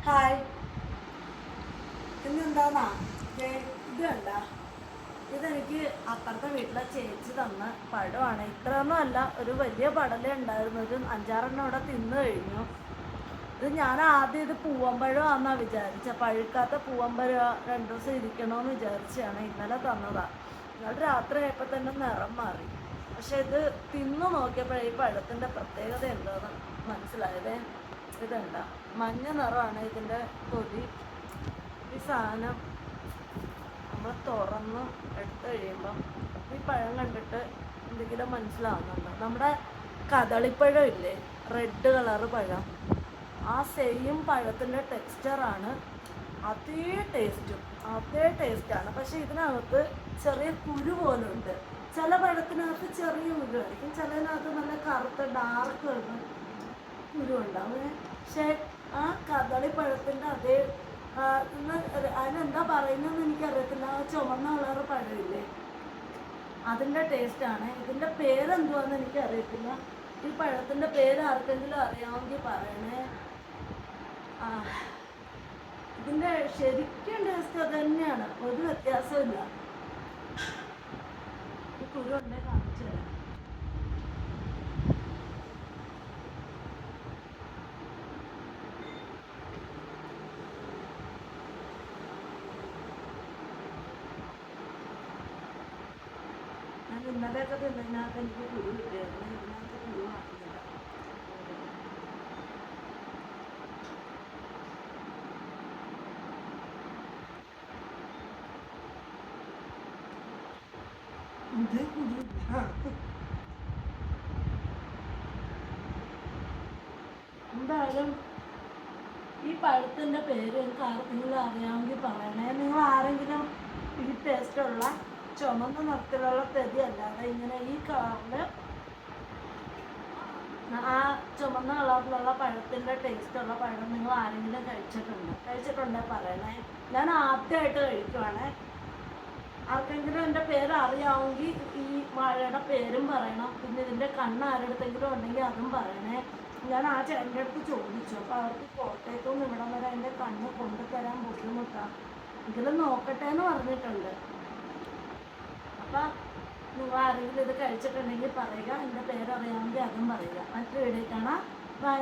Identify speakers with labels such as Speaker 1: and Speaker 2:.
Speaker 1: Hi. ഇന്നെന്താന്നാ ഇത് കണ്ട, ഇതെനിക്ക് അപ്പുറത്തെ വീട്ടിലെ ചേച്ചി തന്ന പഴമാണ്. ഇത്രയൊന്നും അല്ല, ഒരു വലിയ പടലേ ഉണ്ടായിരുന്നു. ഒരു 5-6 ഇവിടെ തിന്നു കഴിഞ്ഞു. ഇത് ഞാൻ ആദ്യം ഇത് പൂവമ്പഴമാണെന്നാ വിചാരിച്ച, പഴുക്കാത്ത പൂവമ്പഴം 2 ദിവസം ഇരിക്കണമെന്ന് വിചാരിച്ചാണ്. ഇന്നലെ തന്നതാ. ഇന്നലെ രാത്രി ആയപ്പോൾ തന്നെ നിറം മാറി. പക്ഷെ ഇത് തിന്നു നോക്കിയപ്പോഴേ ഈ പഴത്തിൻ്റെ പ്രത്യേകത എന്താണെന്ന് മനസ്സിലായതേ. ഇതുണ്ട, മഞ്ഞ നിറമാണ് ഇതിൻ്റെ തൊലി. ഈ സാധനം നമ്മൾ തുറന്ന് എടുത്തു കഴിയുമ്പം ഈ പഴം കണ്ടിട്ട് എന്തെങ്കിലും മനസ്സിലാവുന്നുണ്ടോ? നമ്മുടെ കദളിപ്പഴം ഇല്ലേ, റെഡ് കളറ് പഴം, ആ സെയിം പഴത്തിൻ്റെ ടെക്സ്ചറാണ്. അതേ ടേസ്റ്റാണ്. പക്ഷെ ഇതിനകത്ത് ചെറിയ കുരു പോലെ ഉണ്ട്. ചില പഴത്തിനകത്ത് ചെറിയ കുരു ആയിരിക്കും, ചിലതിനകത്ത് നല്ല കറുത്ത ഡാർക്ക് കുരു ഉണ്ടാവും. പക്ഷേ ആ കദളിപ്പഴത്തിൻ്റെ അതേ അതിനെന്താ പറയുന്നതെന്ന് എനിക്കറിയത്തില്ല. ആ ചുവന്ന കളറ് പഴമില്ലേ, അതിൻ്റെ ടേസ്റ്റാണ്. ഇതിൻ്റെ പേരെന്തുവാന്ന് എനിക്കറിയത്തില്ല. ഈ പഴത്തിൻ്റെ പേര് ആർക്കെങ്കിലും അറിയാമെങ്കിൽ പറയണേ. ഇതിൻ്റെ ശരിക്കും ടേസ്റ്റ് അത് തന്നെയാണ്, ഒരു വ്യത്യാസമില്ല. ഈ കുരു ഉണ്ടേ കാണിച്ചു തരാം. ഞാൻ ഇന്നലെയൊക്കെ തിന്നതിനകത്ത് എനിക്ക് കുരു കിട്ടിയായിരുന്നു. ഇതിനകത്ത് കുരു കാണുന്നില്ല. ഇത് കുരു എന്തായാലും ഈ പഴത്തിൻ്റെ പേര് എനിക്ക് ആർക്കെങ്കിലും അറിയാമെങ്കിൽ പറയണേ. നിങ്ങൾ ആരെങ്കിലും ഈ ടേസ്റ്റുള്ള ചുമന്ന നിറത്തിലുള്ള തെരി അല്ലാതെ ഇങ്ങനെ ഈ കളറിൽ, ആ ചുമന്ന കളറിലുള്ള പഴത്തിൻ്റെ ടേസ്റ്റുള്ള പഴം നിങ്ങൾ ആരെങ്കിലും കഴിച്ചിട്ടുണ്ടേ പറയണേ. ഞാൻ ആദ്യമായിട്ട് കഴിക്കുവാണേ. ആർക്കെങ്കിലും എൻ്റെ പേര് അറിയാമെങ്കിൽ ഈ വാഴയുടെ പേരും പറയണം. പിന്നെ ഇതിൻ്റെ കണ്ണ് ആരുടെടുത്തെങ്കിലും ഉണ്ടെങ്കിൽ അതും പറയണേ. ഞാൻ ആ ചേട്ടൻ്റെ അടുത്ത് ചോദിച്ചു. അപ്പോൾ അവർക്ക് കോട്ടയത്തുനിന്ന് ഇവിടം വരെ എൻ്റെ കണ്ണ് കൊണ്ടുതരാൻ ബുദ്ധിമുട്ടാണ്, എങ്കിലും നോക്കട്ടെ എന്ന് പറഞ്ഞിട്ടുണ്ട്. അപ്പം നിങ്ങൾ ആരെങ്കിലും ഇത് കഴിച്ചിട്ടുണ്ടെങ്കിൽ പറയുക, എൻ്റെ പേരറിയാമെങ്കിൽ അതും പറയുക. മറ്റൊരു വീഡിയോ കാണാം. ബൈ.